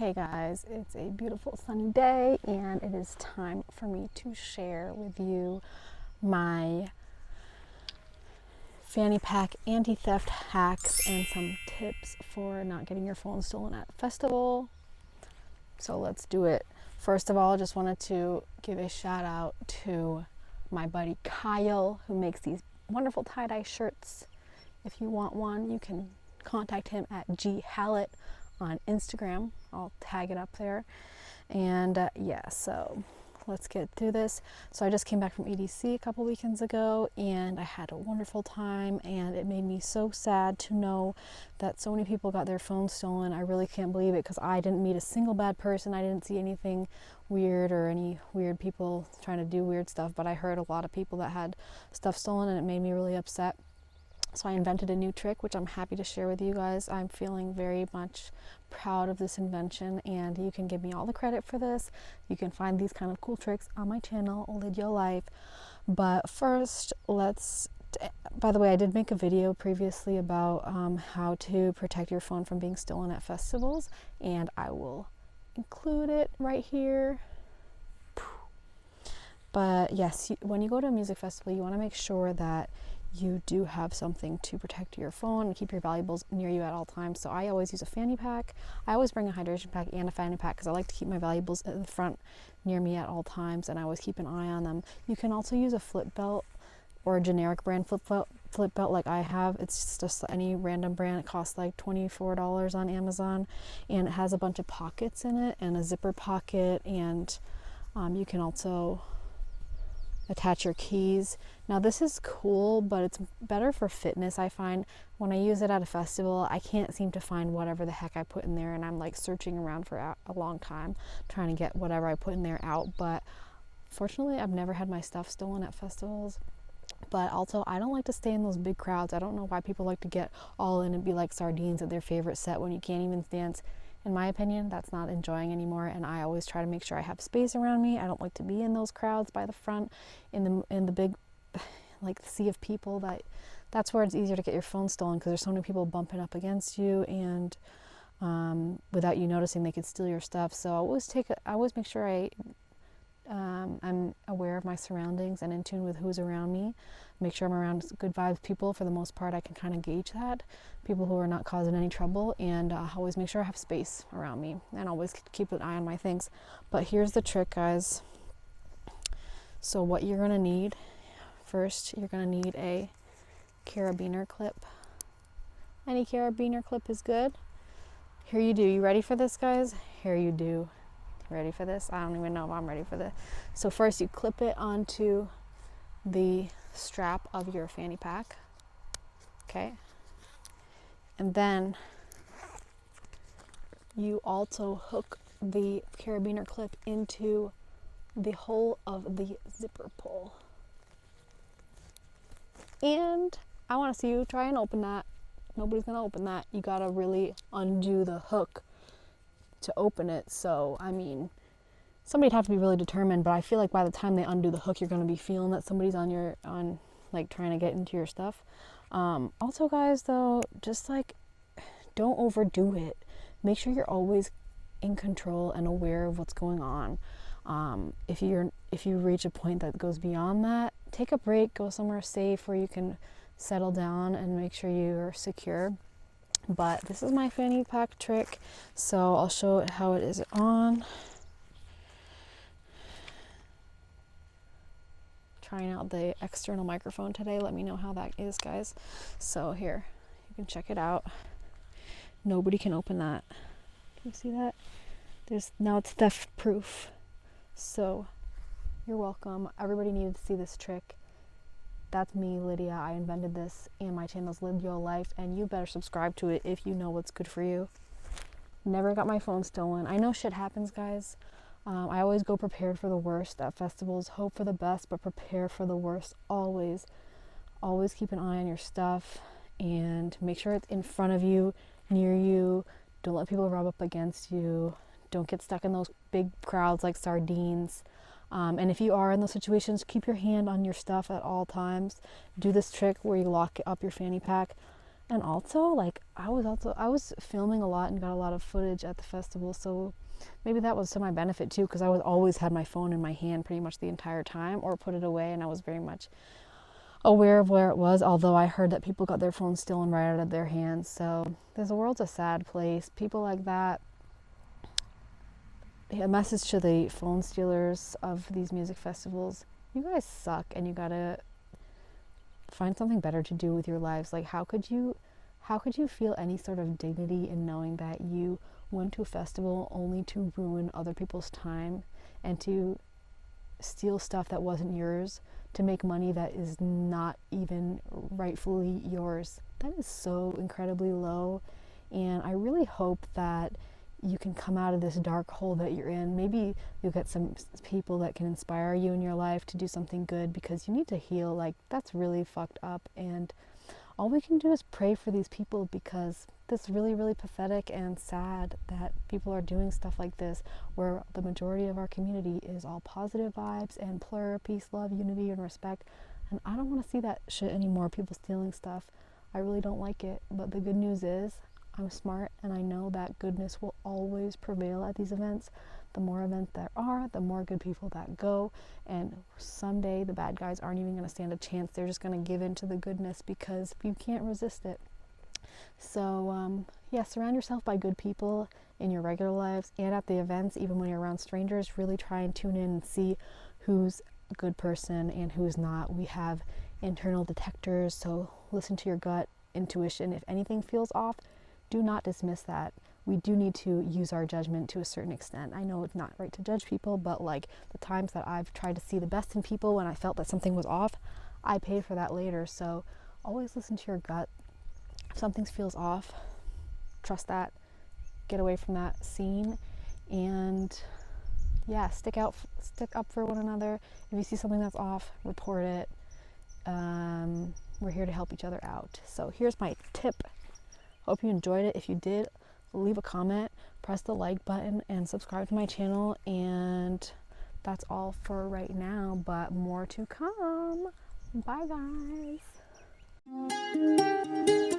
Hey guys, it's a beautiful sunny day and it is time for me to share with you my fanny pack anti-theft hacks and some tips for not getting your phone stolen at a festival. So let's do it. First of all, I just wanted to give a shout out to my buddy Kyle, who makes these wonderful tie-dye shirts. If you want one, you can contact him at ghallett on Instagram. I'll tag it up there. And yeah, so let's get through this. So I just came back from EDC a couple weekends ago and I had a wonderful time, and it made me so sad to know that so many people got their phones stolen. I really can't believe it because I didn't meet a single bad person. I didn't see anything weird or any weird people trying to do weird stuff, but I heard a lot of people that had stuff stolen and it made me really upset. So I invented a new trick, which I'm happy to share with you guys. I'm feeling very much proud of this invention, and you can give me all the credit for this. You can find these kind of cool tricks on my channel, Live Your Life. But first, by the way, I did make a video previously about how to protect your phone from being stolen at festivals, and I will include it right here. But yes, when you go to a music festival, you want to make sure that you do have something to protect your phone and keep your valuables near you at all times. So I always use a fanny pack. I always bring a hydration pack and a fanny pack because I like to keep my valuables at the front near me at all times, and I always keep an eye on them. You can also use a flip belt or a generic brand flip belt like I have. It's just any random brand. It costs like $24 on Amazon, and it has a bunch of pockets in it and a zipper pocket, and you can also attach your keys. Now this is cool, but it's better for fitness. I find when I use it at a festival, I can't seem to find whatever the heck I put in there, and I'm like searching around for a long time trying to get whatever I put in there out. But fortunately, I've never had my stuff stolen at festivals. But also, I don't like to stay in those big crowds. I don't know why people like to get all in and be like sardines at their favorite set when you can't even dance. In my opinion, that's not enjoying anymore, and I always try to make sure I have space around me. I don't like to be in those crowds by the front in the big like sea of people. That's where it's easier to get your phone stolen because there's so many people bumping up against you, and without you noticing, they could steal your stuff. So I always make sure I'm aware of my surroundings and in tune with who's around me. Make sure I'm around good vibes people. For the most part, I can kind of gauge that. People who are not causing any trouble, and always make sure I have space around me and always keep an eye on my things. But here's the trick, guys. So what you're going to need, first, you're going to need a carabiner clip. Any carabiner clip is good. Here you do. You ready for this, guys? Here you do. Ready for this? I don't even know if I'm ready for this. So first you clip it onto the strap of your fanny pack. Okay. And then you also hook the carabiner clip into the hole of the zipper pull. And I want to see you try and open that. Nobody's going to open that. You got to really undo the hook to open it. So I mean, somebody'd have to be really determined, but I feel like by the time they undo the hook, you're going to be feeling that somebody's on like trying to get into your stuff. Also, guys, though, just like don't overdo it. Make sure you're always in control and aware of what's going on. If you reach a point that goes beyond that, take a break, go somewhere safe where you can settle down and make sure you're secure. But this is my fanny pack trick, so I'll show it how it is on. Trying out the external microphone today. Let me know how that is, guys. So here, you can check it out. Nobody can open that. Can you see that? Now it's theft proof. So you're welcome. Everybody needed to see this trick. That's me, Lydia. I invented this, and my channel's Live Your Life, and you better subscribe to it if you know what's good for you. Never got my phone stolen. I know shit happens, guys. I always go prepared for the worst at festivals. Hope for the best, but prepare for the worst always. Always keep an eye on your stuff and make sure it's in front of you, near you. Don't let people rub up against you. Don't get stuck in those big crowds like sardines. And if you are in those situations, keep your hand on your stuff at all times. Do this trick where you lock up your fanny pack And also, like, I was filming a lot and got a lot of footage at the festival, so maybe that was to my benefit too, because I was always had my phone in my hand pretty much the entire time, or put it away, and I was very much aware of where it was, although I heard that people got their phones stolen right out of their hands. So the world's a sad place. People like that. A message to the phone stealers of these music festivals: you guys suck, and you gotta find something better to do with your lives. Like, how could you feel any sort of dignity in knowing that you went to a festival only to ruin other people's time and to steal stuff that wasn't yours to make money that is not even rightfully yours? That is so incredibly low, and I really hope that you can come out of this dark hole that you're in. Maybe you'll get some people that can inspire you in your life to do something good, because you need to heal. Like, that's really fucked up, and all we can do is pray for these people, because it's really, really pathetic and sad that people are doing stuff like this, where the majority of our community is all positive vibes and plur, peace, love, unity, and respect. And I don't want to see that shit anymore, people stealing stuff. I really don't like it. But the good news is, I'm smart, and I know that goodness will always prevail at these events. The more events there are, the more good people that go, and someday the bad guys aren't even going to stand a chance. They're just going to give in to the goodness, because you can't resist it. So yeah, surround yourself by good people in your regular lives and at the events. Even when you're around strangers, really try and tune in and see who's a good person and who's not. We have internal detectors, so listen to your gut intuition. If anything feels off, do not dismiss that. We do need to use our judgment to a certain extent. I know it's not right to judge people, but like the times that I've tried to see the best in people when I felt that something was off, I paid for that later. So always listen to your gut. If something feels off, trust that. Get away from that scene, and yeah, stick up for one another. If you see something that's off, report it. We're here to help each other out. So here's my tip. Hope you enjoyed it. If you did, leave a comment, press the like button, and subscribe to my channel. And that's all for right now, but more to come. Bye, guys.